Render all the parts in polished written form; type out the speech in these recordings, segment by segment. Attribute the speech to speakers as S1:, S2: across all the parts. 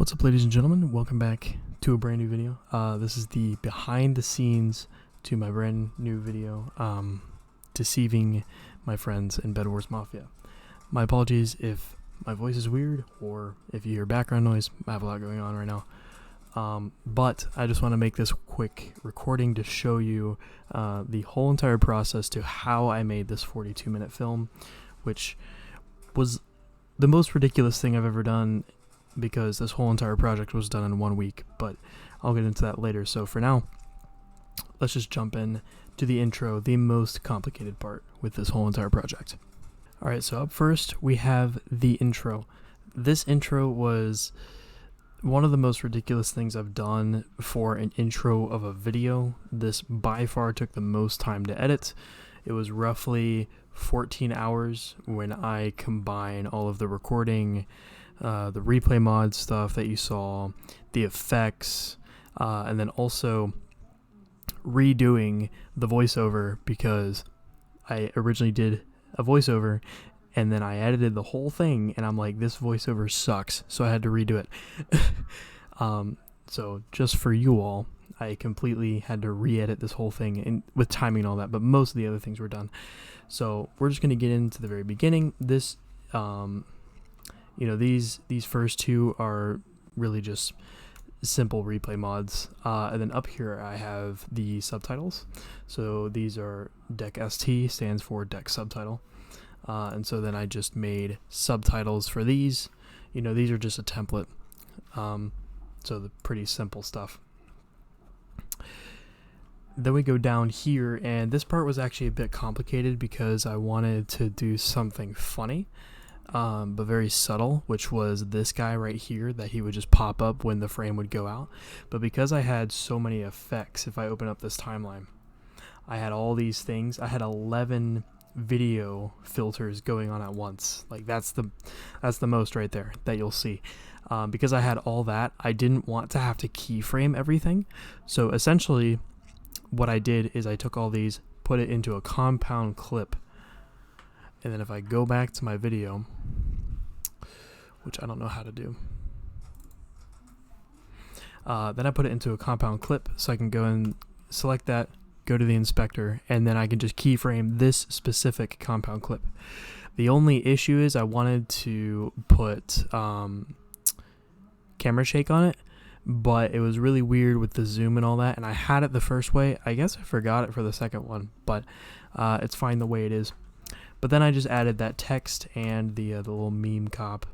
S1: What's up, ladies and gentlemen? Welcome back to a brand new video. This is the behind the scenes to my brand new video, Deceiving my friends in Bedwars MAFIA. My apologies if my voice is weird or if you hear background noise. I have a lot going on right now. But I just want to make this quick recording to show you the whole entire process to how I made this 42-minute film, which was the most ridiculous thing I've ever done, because this whole entire project was done in 1 week, but I'll get into that later. So for now, let's just jump in to the intro, the most complicated part with this whole entire project. Alright, so up first we have the intro. This intro was one of the most ridiculous things I've done for an intro of a video. This by far took the most time to edit. It was roughly 14 hours when I combine all of the recording, the replay mod stuff that you saw, the effects, and then also redoing the voiceover, because I originally did a voiceover and then I edited the whole thing and I'm like, this voiceover sucks, so I had to redo it. So just for you all, I completely had to re-edit this whole thing, and with timing and all that, but most of the other things were done. So we're just going to get into the very beginning. This these first two are really just simple replay mods, and then up here I have the subtitles. So these are DEC stands for DEC subtitle, and so then I just made subtitles for these. These are just a template, so the pretty simple stuff. Then we go down here, and this part was actually a bit complicated because I wanted to do something funny, but very subtle, which was this guy right here, that he would just pop up when the frame would go out. But because I had so many effects, if I open up this timeline, I had all these things. I had 11 video filters going on at once. Like that's the most right there that you'll see. Because I had all that, I didn't want to have to keyframe everything. So essentially what I did is I took all these, put it into a compound clip, and then if I go back to my video, which I don't know how to do, then I put it into a compound clip, so I can go and select that, go to the inspector, and then I can just keyframe this specific compound clip. The only issue is I wanted to put camera shake on it, but it was really weird with the zoom and all that, and I had it the first way. I guess I forgot it for the second one, but it's fine the way it is. But then I just added that text and the little meme cop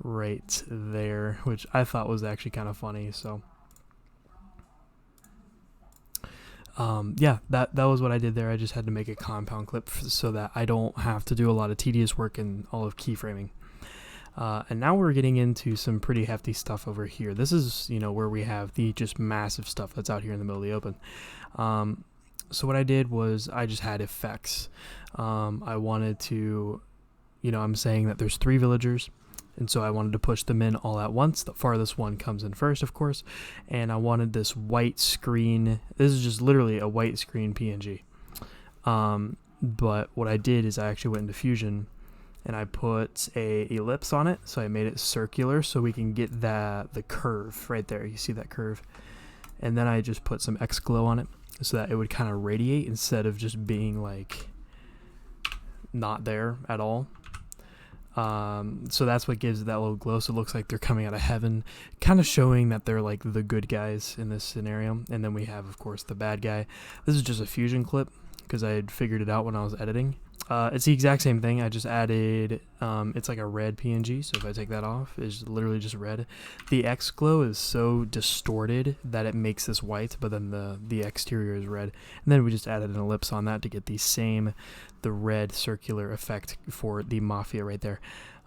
S1: right there, which I thought was actually kind of funny. So yeah, that was what I did there. I just had to make a compound clip so that I don't have to do a lot of tedious work in all of keyframing. And now we're getting into some pretty hefty stuff over here. This is, where we have the just massive stuff that's out here in the middle of the open. So what I did was I just had effects. I wanted to, I'm saying that there's 3 villagers, and so I wanted to push them in all at once. The farthest one comes in first, of course, and I wanted this white screen. This is just literally a white screen PNG. But what I did is I actually went into Fusion, and I put a ellipse on it, so I made it circular so we can get the curve right there. You see that curve? And then I just put some X glow on it, so that it would kind of radiate instead of just being like not there at all. So that's what gives it that little glow, so it looks like they're coming out of heaven, kind of showing that they're like the good guys in this scenario. And then we have, of course, the bad guy. This is just a Fusion clip because I had figured it out when I was editing. It's the exact same thing. I just added, it's like a red PNG, so if I take that off, it's literally just red. The X glow is so distorted that it makes this white, but then the exterior is red. And then we just added an ellipse on that to get the red circular effect for the Mafia right there.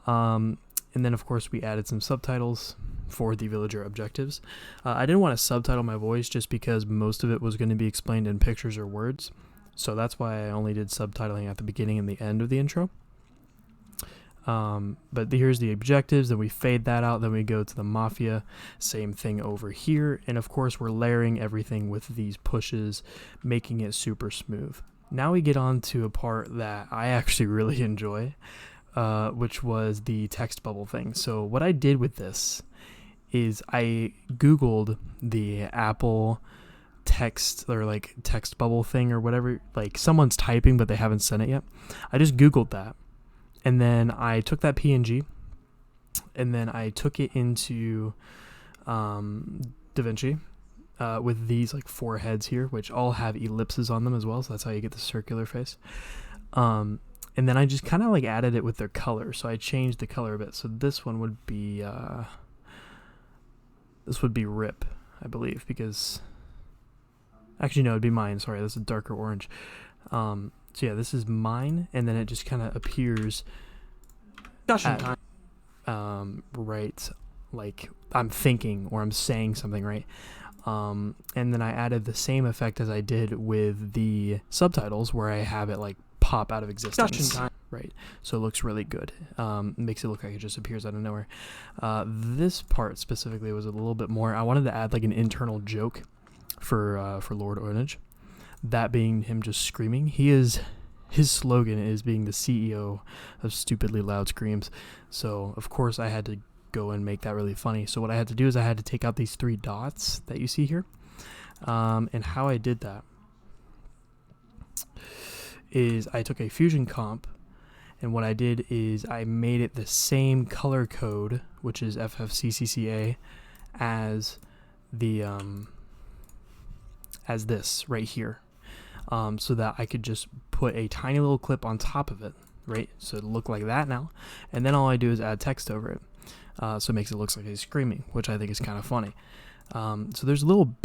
S1: And then, of course, we added some subtitles for the villager objectives. I didn't want to subtitle my voice just because most of it was going to be explained in pictures or words. So that's why I only did subtitling at the beginning and the end of the intro. But here's the objectives, then we fade that out, then we go to the Mafia, same thing over here, and of course we're layering everything with these pushes, making it super smooth. Now we get on to a part that I actually really enjoy, which was the text bubble thing. So what I did with this is I Googled the Apple text or like text bubble thing or whatever, like someone's typing but they haven't sent it yet. I just Googled that, and then I took that PNG and then I took it into DaVinci with these like 4 heads here, which all have ellipses on them as well, so that's how you get the circular face. And then I just kind of like added it with their color, so I changed the color a bit. So this one would be RIP, I believe, because actually no, it'd be mine. Sorry, this is darker orange. So yeah, this is mine, and then it just kind of appears at, right, like I'm thinking or I'm saying something, right? And then I added the same effect as I did with the subtitles, where I have it like pop out of existence, right? So it looks really good. Makes it look like it just appears out of nowhere. This part specifically was a little bit more. I wanted to add like an internal joke for Lord Ornage, that being him just screaming. His slogan is being the CEO of stupidly loud screams. So of course I had to go and make that really funny. So what I had to do is I had to take out these 3 dots that you see here. And how I did that is I took a Fusion comp, and what I did is I made it the same color code, which is FFCCCA, as the as this right here, so that I could just put a tiny little clip on top of it, right? So it look like that now, and then all I do is add text over it, so it makes it look like he's screaming, which I think is kind of funny. So there's a little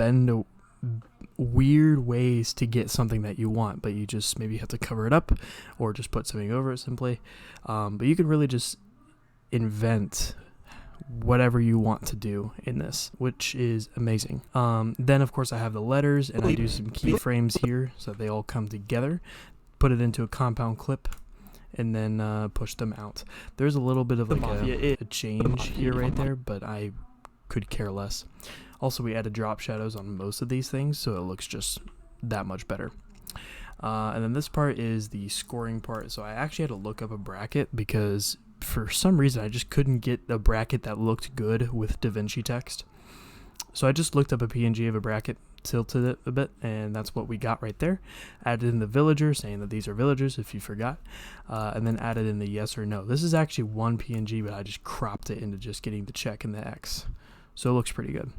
S1: weird ways to get something that you want, but you just maybe have to cover it up or just put something over it simply. But you can really just invent whatever you want to do in this, which is amazing. Then of course I have the letters, and I do some keyframes here so that they all come together, put it into a compound clip, and then push them out. There's a little bit of like a change here right there, but I could care less. Also, we added drop shadows on most of these things, so it looks just that much better. And then this part is the scoring part. So I actually had to look up a bracket because for some reason I just couldn't get a bracket that looked good with DaVinci text. So I just looked up a PNG of a bracket, tilted it a bit, and that's what we got right there. Added in the villager, saying that these are villagers if you forgot, and then added in the yes or no. This is actually one PNG, but I just cropped it into just getting the check and the X. So it looks pretty good.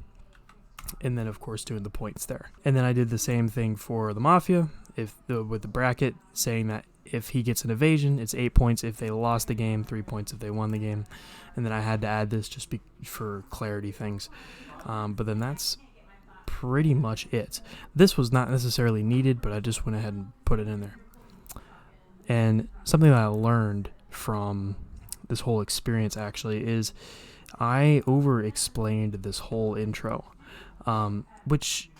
S1: And then of course doing the points there. And then I did the same thing for the Mafia, with the bracket, saying that if he gets an evasion, it's 8 points if they lost the game, 3 points if they won the game. And then I had to add this just for clarity things. But then that's pretty much it. This was not necessarily needed, but I just went ahead and put it in there. And something that I learned from this whole experience actually is I over-explained this whole intro. Which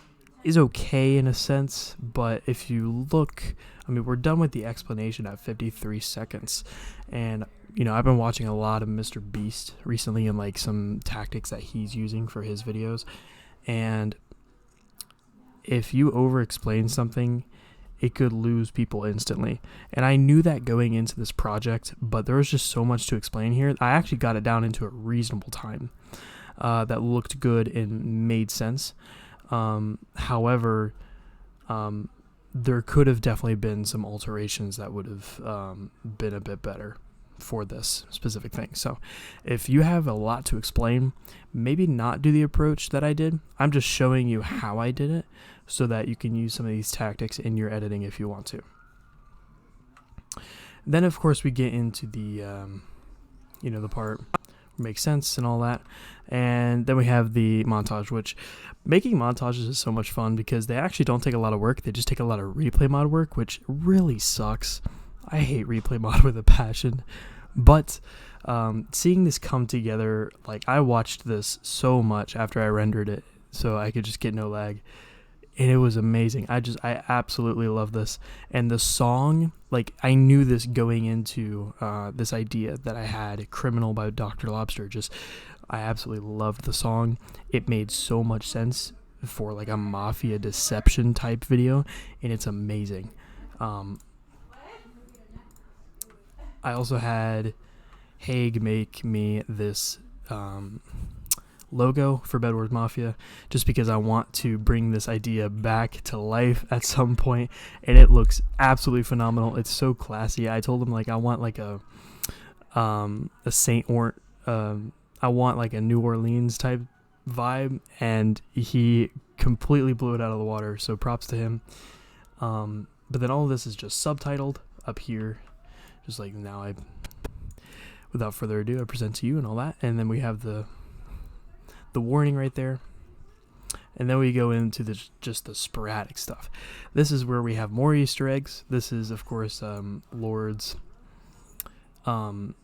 S1: is okay in a sense, but if you look, I mean, we're done with the explanation at 53 seconds, and you know, I've been watching a lot of Mr. Beast recently and like some tactics that he's using for his videos, and if you over-explain something, it could lose people instantly. And I knew that going into this project, but there was just so much to explain here. I actually got it down into a reasonable time. That looked good and made sense. However, there could have definitely been some alterations that would have been a bit better for this specific thing. So if you have a lot to explain, maybe not do the approach that I did. I'm just showing you how I did it so that you can use some of these tactics in your editing if you want to. Then of course we get into the, the part makes sense and all that, and then we have the montage, which making montages is so much fun because they actually don't take a lot of work. They just take a lot of replay mod work, which really sucks. I hate replay mod with a passion, but seeing this come together, like I watched this so much after I rendered it so I could just get no lag, and it was amazing. I absolutely love this. And the song, like I knew this going into this idea that I had, Criminal by Dr. Lobster. I absolutely loved the song. It made so much sense for like a mafia deception type video, and it's amazing. I also had Haig make me this logo for Bedwars Mafia, just because I want to bring this idea back to life at some point, and it looks absolutely phenomenal. It's so classy. I told him like I want like a I want like a New Orleans type vibe, and he completely blew it out of the water, so props to him. But then all of this is just subtitled up here, just like now. Without further ado, I present to you and all that, and then we have the warning right there, and then we go into just the sporadic stuff. This is where we have more Easter eggs. This is of course Lord's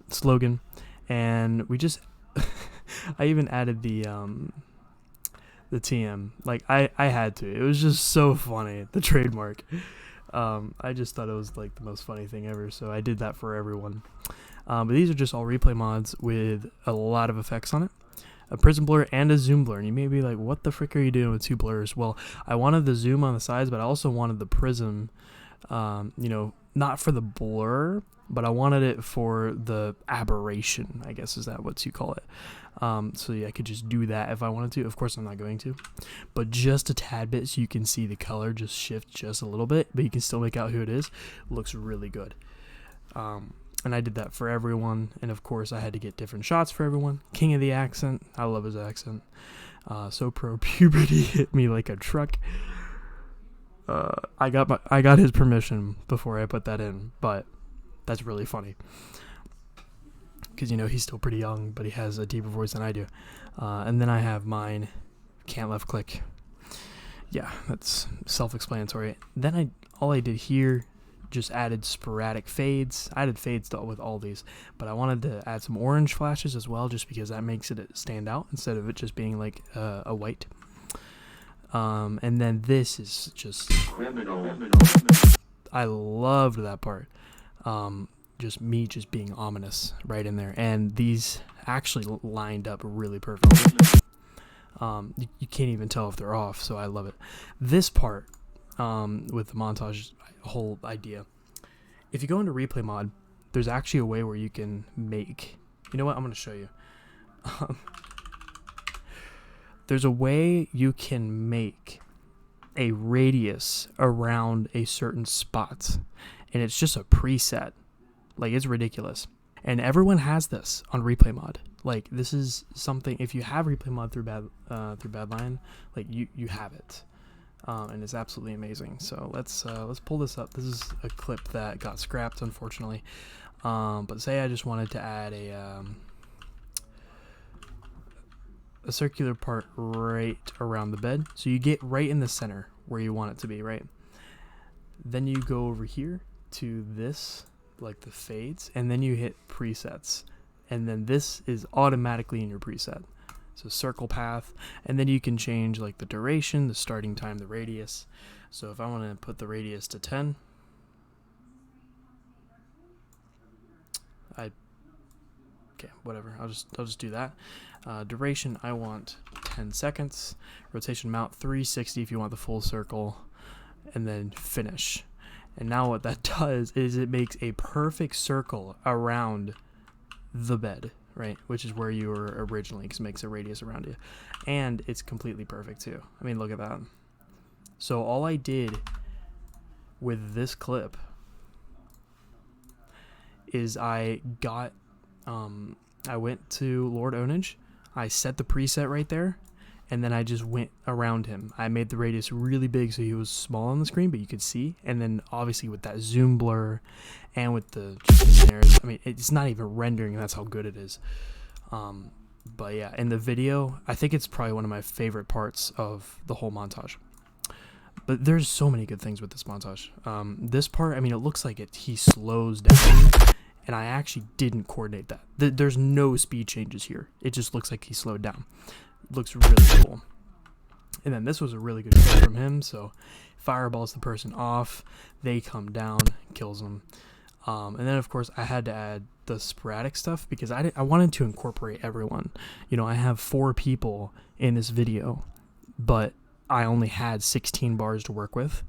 S1: slogan, and we just I even added the TM. Like I had to. It was just so funny, the trademark. I just thought it was like the most funny thing ever, so I did that for everyone. But these are just all replay mods with a lot of effects on it. A prism blur and a zoom blur. And you may be like, what the frick are you doing with two blurs? Well, I wanted the zoom on the sides, but I also wanted the prism, not for the blur, but I wanted it for the aberration, I guess is that what you call it. So yeah, I could just do that if I wanted to. Of course, I'm not going to. But just a tad bit so you can see the color just shift just a little bit, but you can still make out who it is. Looks really good. And I did that for everyone, and of course I had to get different shots for everyone. King of the accent, I love his accent. So pro puberty hit me like a truck. I got his permission before I put that in, but that's really funny because he's still pretty young, but he has a deeper voice than I do. And then I have mine, can't left click. Yeah, that's self-explanatory. Then all I did here. Just added sporadic fades. I added fades with all these, but I wanted to add some orange flashes as well, just because that makes it stand out instead of it just being like a white. And then this is just criminal. I loved that part. Just being ominous right in there, and these actually lined up really perfectly. You can't even tell if they're off, so I love it. This part with the montage whole idea, if you go into replay mod, there's actually a way where you can make, I'm going to show you. There's a way you can make a radius around a certain spot, and it's just a preset. Like, it's ridiculous, and everyone has this on replay mod. Like, this is something, if you have replay mod through Badlion, like you have it. And it's absolutely amazing. So let's pull this up. This is a clip that got scrapped, unfortunately. But say I just wanted to add a circular part right around the bed, so you get right in the center where you want it to be, right? Then you go over here to this, like the fades, and then you hit presets, and then this is automatically in your preset. So circle path, and then you can change like the duration, the starting time, the radius. So if I want to put the radius to 10, okay, whatever. I'll just do that. Duration, I want 10 seconds. Rotation mount 360 if you want the full circle, and then finish. And now what that does is it makes a perfect circle around the bed. Right, which is where you were originally, because it makes a radius around you. And it's completely perfect too. I mean, look at that. So all I did with this clip is I went to Lord Onage, I set the preset right there, and then I just went around him. I made the radius really big so he was small on the screen, but you could see. And then obviously with that zoom blur and with the snares, I mean, it's not even rendering, that's how good it is. But yeah, in the video, I think it's probably one of my favorite parts of the whole montage. But there's so many good things with this montage. This part, I mean, it looks like he slows down, and I actually didn't coordinate that. There's no speed changes here. It just looks like he slowed down. Looks really cool. And then this was a really good kill from him, so fireballs the person off, they come down, kills them. And then of course I had to add the sporadic stuff because I wanted to incorporate everyone. I have 4 people in this video, but I only had 16 bars to work with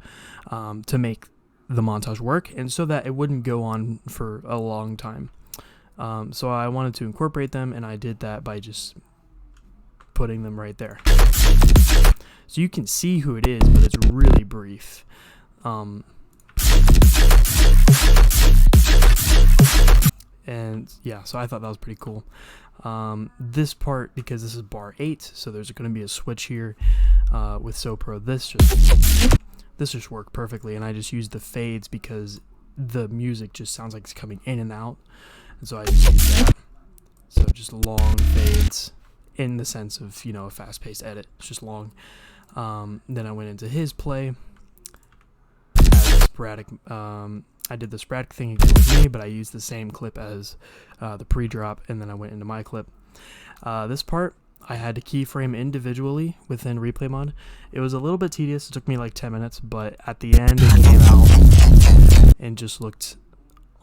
S1: to make the montage work, and so that it wouldn't go on for a long time. So I wanted to incorporate them, and I did that by just putting them right there. So you can see who it is, but it's really brief. And yeah, so I thought that was pretty cool. This part, because this is bar 8, so there's going to be a switch here with SoPro. This just worked perfectly, and I just used the fades because the music just sounds like it's coming in and out, and so I just used that. So just long fades in the sense of, you know, a fast-paced edit. It's just long. Then I went into his play. Sporadic. I did the sporadic thing again with me, but I used the same clip as the pre-drop, and then I went into my clip. This part, I had to keyframe individually within replay mod. It was a little bit tedious. It took me like 10 minutes, but at the end it came out and just looked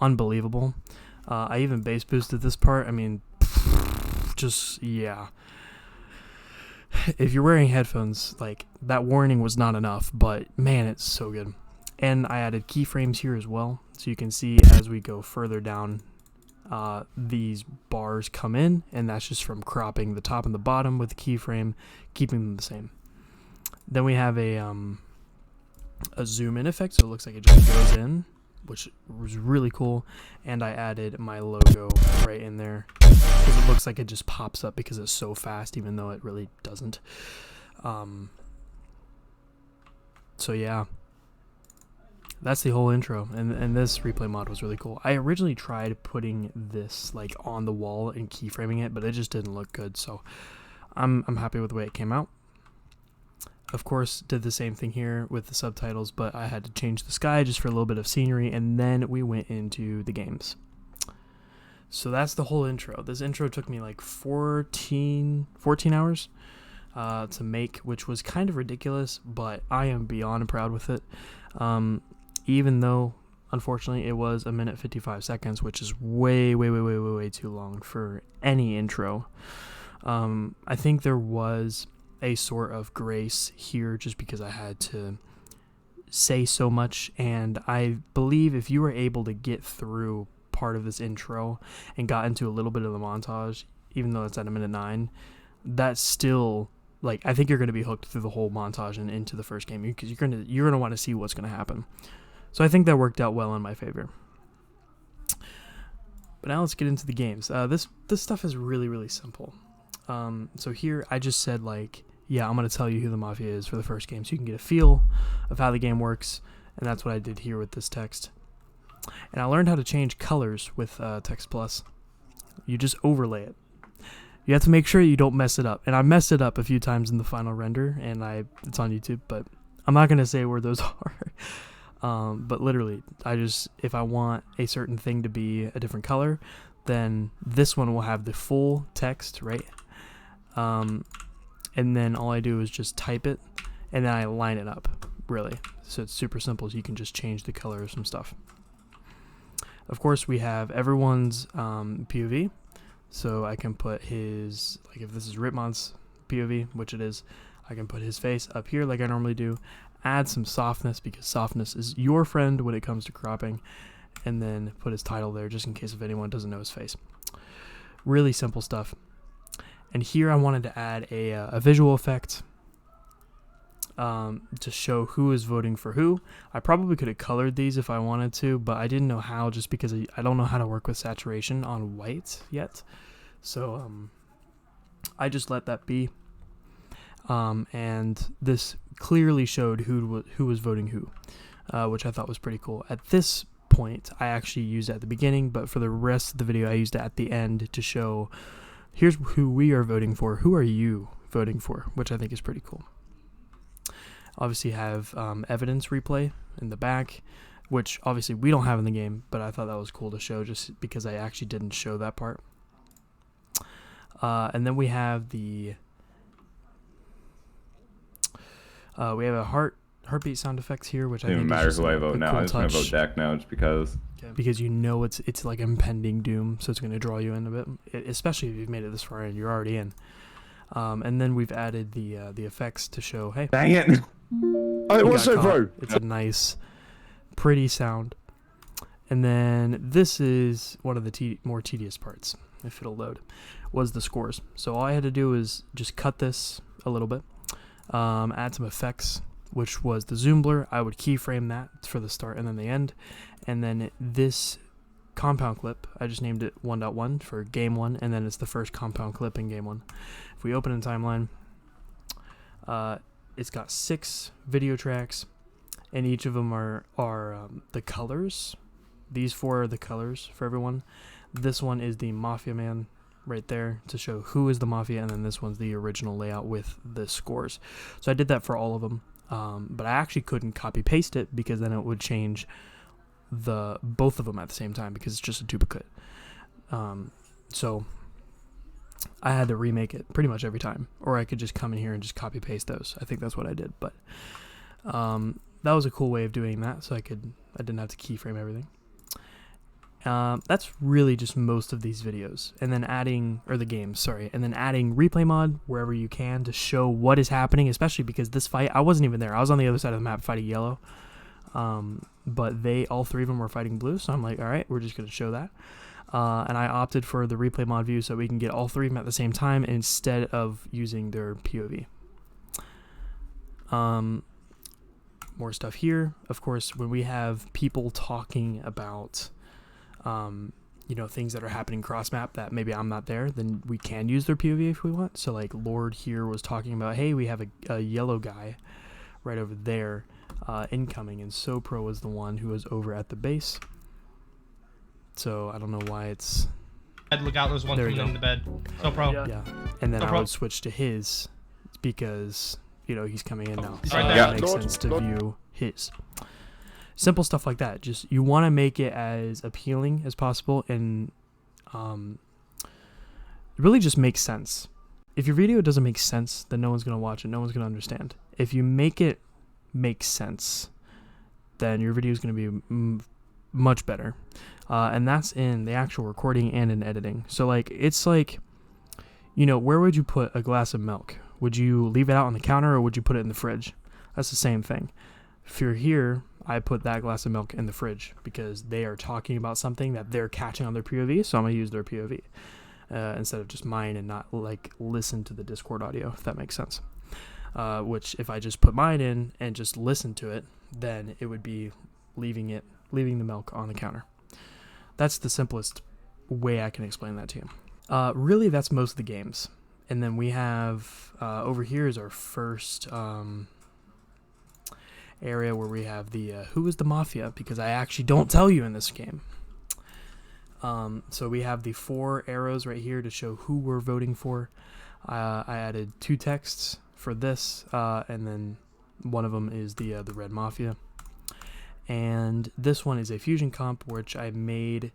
S1: unbelievable. I even bass boosted this part. I mean, just, yeah. If you're wearing headphones, like, that warning was not enough, but man, it's so good. And I added keyframes here as well, so you can see as we go further down, these bars come in, and that's just from cropping the top and the bottom with the keyframe, keeping them the same. Then we have a zoom in effect, so it looks like it just goes in, which was really cool. And I added my logo right in there, because it looks like it just pops up because it's so fast, even though it really doesn't. So yeah. That's the whole intro, and this replay mod was really cool. I originally tried putting this like on the wall and keyframing it, but it just didn't look good, so I'm happy with the way it came out. Of course, did the same thing here with the subtitles, but I had to change the sky just for a little bit of scenery, and then we went into the games. So that's the whole intro. This intro took me like 14 hours to make, which was kind of ridiculous, but I am beyond proud with it. Even though, unfortunately, it was 1:55, which is way too long for any intro. I think there was a sort of grace here just because I had to say so much, and I believe if you were able to get through part of this intro and got into a little bit of the montage, even though it's at 1:09, that's still, like, I think you're going to be hooked through the whole montage and into the first game, because you're going to want to see what's going to happen. So I think that worked out well in my favor. But now let's get into the games. This stuff is really simple. So here I just said, like, yeah, I'm going to tell you who the Mafia is for the first game, so you can get a feel of how the game works, and that's what I did here with this text. And I learned how to change colors with Text Plus. You just overlay it. You have to make sure you don't mess it up. And I messed it up a few times in the final render, and it's on YouTube, but I'm not going to say where those are. But literally, if I want a certain thing to be a different color, then this one will have the full text, right? And then all I do is just type it, and then I line it up, really. So it's super simple, so you can just change the color of some stuff. Of course, we have everyone's POV. So I can put his, like, if this is Ripmon's POV, which it is, I can put his face up here like I normally do, add some softness, because softness is your friend when it comes to cropping, and then put his title there just in case if anyone doesn't know his face. Really simple stuff. And here I wanted to add a visual effect to show who is voting for who. I probably could have colored these if I wanted to, but I didn't know how, just because I don't know how to work with saturation on white yet. So I just let that be. And this clearly showed who was voting who, which I thought was pretty cool. At this point, I actually used it at the beginning, but for the rest of the video, I used it at the end to show, here's who we are voting for. Who are you voting for? Which I think is pretty cool. Obviously have evidence replay in the back, which obviously we don't have in the game, but I thought that was cool to show just because I actually didn't show that part. And then we have we have a heartbeat sound effects here, which I think
S2: doesn't matter who I vote now.
S1: Cool,
S2: I'm just gonna vote Dak now, just because.
S1: Because you know it's like impending doom, so it's gonna draw you in a bit. Especially if you've made it this far in, you're already in. And then we've added the effects to show, hey,
S2: dang it! It was so pro.
S1: It's a nice, pretty sound. And then this is one of the more tedious parts. if it'll load, was the scores. So all I had to do was just cut this a little bit, add some effects, which was the zoom blur. I would keyframe that for the start and then the end. And then this compound clip, I just named it 1.1 for game 1, and then it's the first compound clip in game 1. If we open in timeline, it's got 6 video tracks, and each of them are the colors. These 4 are the colors for everyone. This one is the Mafia Man right there to show who is the Mafia, and then this one's the original layout with the scores. So I did that for all of them, but I actually couldn't copy paste it because then it would change both of them at the same time because it's just a duplicate. So I had to remake it pretty much every time, or I could just come in here and just copy paste those. I think that's what I did, but that was a cool way of doing that, so I didn't have to keyframe everything. That's really just most of these videos, and then adding replay mod wherever you can to show what is happening, especially because this fight, I wasn't even there. I was on the other side of the map fighting yellow, but all 3 of them were fighting blue, so I'm like, all right, we're just going to show that. And I opted for the replay mod view so we can get all 3 of them at the same time instead of using their POV. More stuff here. Of course, when we have people talking about things that are happening cross map that maybe I'm not there, then we can use their POV if we want. So like Lord here was talking about, hey, we have a yellow guy right over there incoming, and SoPro was the one who was over at the base. So I don't know why it's...
S3: Look out, there's one coming in the bed. SoPro.
S1: Yeah. And then I would switch to his because, he's coming in now. So
S3: Right
S1: it makes sense to view his. Simple stuff like that. Just you want to make it as appealing as possible, and it really just makes sense. If your video doesn't make sense, then no one's going to watch it. No one's going to understand. If you make it make sense, then your video is going to be much better. And that's in the actual recording and in editing. So like, it's like, where would you put a glass of milk? Would you leave it out on the counter, or would you put it in the fridge? That's the same thing. If you're here, I put that glass of milk in the fridge because they are talking about something that they're catching on their POV, so I'm going to use their POV instead of just mine and not like listen to the Discord audio, if that makes sense. Which if I just put mine in and just listen to it, then it would be leaving the milk on the counter. That's the simplest way I can explain that to you. Really, that's most of the games. And then we have, over here is our first area where we have the who is the Mafia, because I actually don't tell you in this game. So we have the 4 arrows right here to show who we're voting for. I added 2 texts for this, and then one of them is the Red Mafia. And this one is a fusion comp, which I made.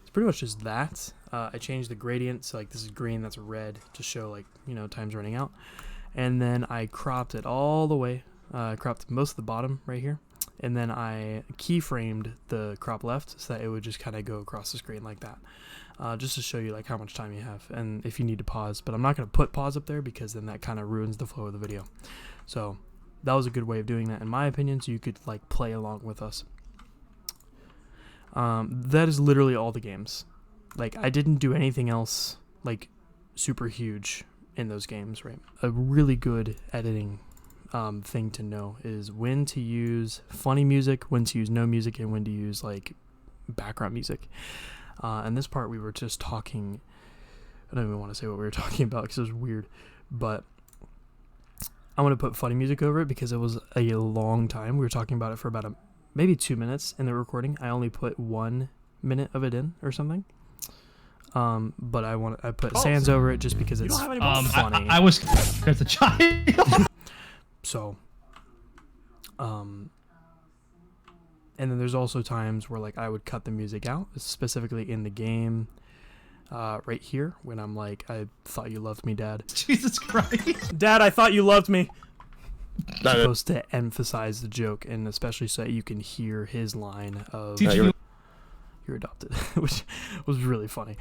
S1: It's pretty much just that. I changed the gradient, so like this is green, that's red, to show like time's running out. And then I cropped it all the way. Cropped most of the bottom right here, and then I keyframed the crop left so that it would just kind of go across the screen like that, just to show you like how much time you have and if you need to pause. But I'm not going to put pause up there because then that kind of ruins the flow of the video. So that was a good way of doing that in my opinion, so you could like play along with us. That is literally all the games. Like I didn't do anything else like super huge in those games, right? A really good editing thing to know is when to use funny music, when to use no music, and when to use like background music. And this part we were just talking, I don't even want to say what we were talking about because it was weird, but I want to put funny music over it because it was a long time. We were talking about it for about maybe 2 minutes in the recording. I only put 1 minute of it in or something. But I put Sans over it just because it's funny.
S3: I was as a child.
S1: So, and then there's also times where like I would cut the music out, specifically in the game, right here when I'm like, I thought you loved me, Dad.
S3: Jesus Christ.
S1: Dad, I thought you loved me. Supposed to emphasize the joke, and especially so that you can hear his line of you're adopted, which was really funny.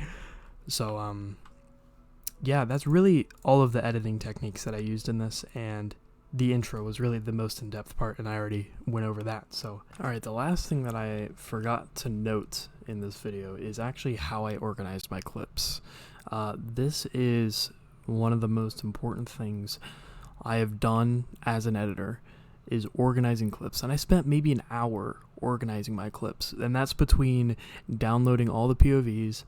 S1: So, yeah, that's really all of the editing techniques that I used in this, and the intro was really the most in-depth part, and I already went over that. So, alright, the last thing that I forgot to note in this video is actually how I organized my clips. This is one of the most important things I have done as an editor, is organizing clips. And I spent maybe an hour organizing my clips, and that's between downloading all the POVs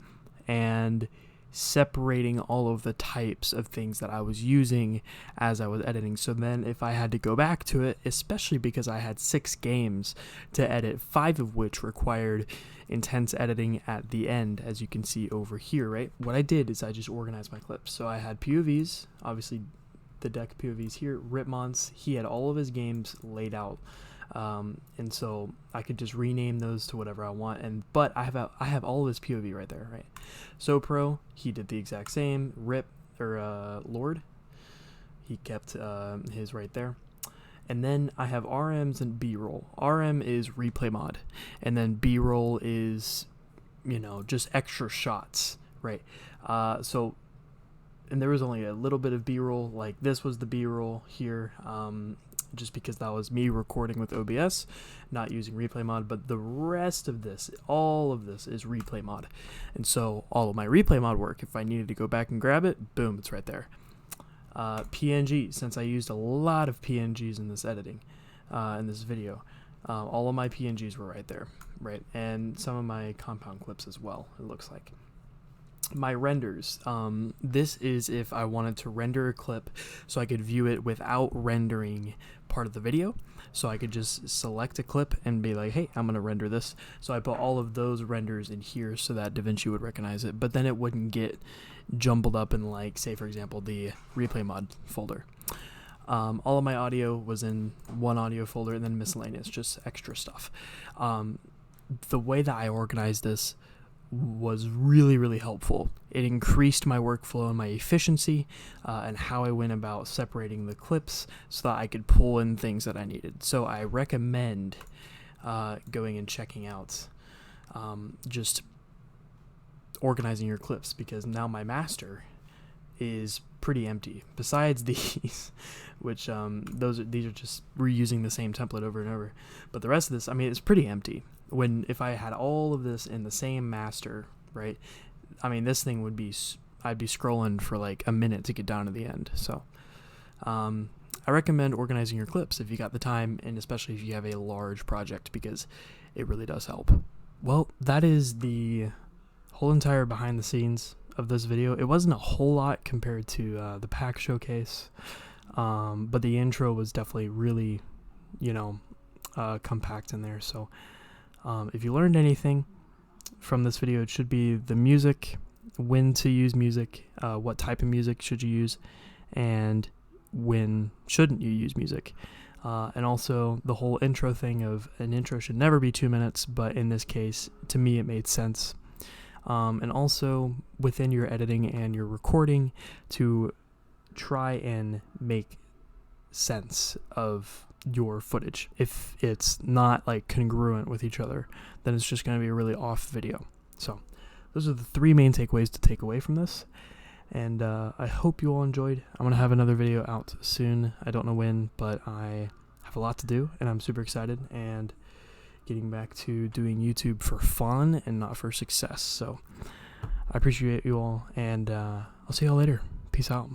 S1: and separating all of the types of things that I was using as I was editing. So then if I had to go back to it, especially because I had 6 games to edit, 5 of which required intense editing at the end, as you can see over here, right? What I did is I just organized my clips. So I had POVs, obviously the deck POVs here, Ripmon's, he had all of his games laid out. And so I could just rename those to whatever I want, but I have all of his POV right there, right? So Pro, he did the exact same. Lord, he kept his right there. And then I have RMs and B-roll. RM is replay mod, and then B-roll is, you know, just extra shots, right? And there was only a little bit of B-roll, like this was the B-roll here, just because that was me recording with OBS, not using replay mod, but the rest of this, all of this is replay mod. And so all of my replay mod work, if I needed to go back and grab it, boom, it's right there. PNG, since I used a lot of PNGs in this editing, in this video, all of my PNGs were right there, right? And some of my compound clips as well, it looks like. My renders, this is if I wanted to render a clip so I could view it without rendering part of the video. So I could just select a clip and be like, hey, I'm going to render this. So I put all of those renders in here so that DaVinci would recognize it, but then it wouldn't get jumbled up in, like, say for example, the replay mod folder. All of my audio was in one audio folder, and then miscellaneous, just extra stuff. The way that I organized this was really, really helpful. It increased my workflow and my efficiency, and how I went about separating the clips so that I could pull in things that I needed. So I recommend going and checking out just organizing your clips, because now my master is pretty empty. Besides these, which these are just reusing the same template over and over, but the rest of this, I mean, it's pretty empty. If I had all of this in the same master, right, I mean, this thing would be, I'd be scrolling for like a minute to get down to the end. So I recommend organizing your clips if you got the time, and especially if you have a large project, because it really does help. Well, that is the whole entire behind the scenes of this video. It wasn't a whole lot compared to the pack showcase, but the intro was definitely really, you know, compact in there. So if you learned anything from this video, it should be the music, when to use music, what type of music should you use, and when shouldn't you use music. And also the whole intro thing of an intro should never be 2 minutes, but in this case, to me, it made sense. And also within your editing and your recording, to try and make sense of your footage. If it's not like congruent with each other, then it's just going to be a really off video. So those are the 3 main takeaways to take away from this, and I hope you all enjoyed. I'm going to have another video out soon. I don't know when, but I have a lot to do, and I'm super excited, and getting back to doing YouTube for fun and not for success. So I appreciate you all, and I'll see y'all later. Peace out.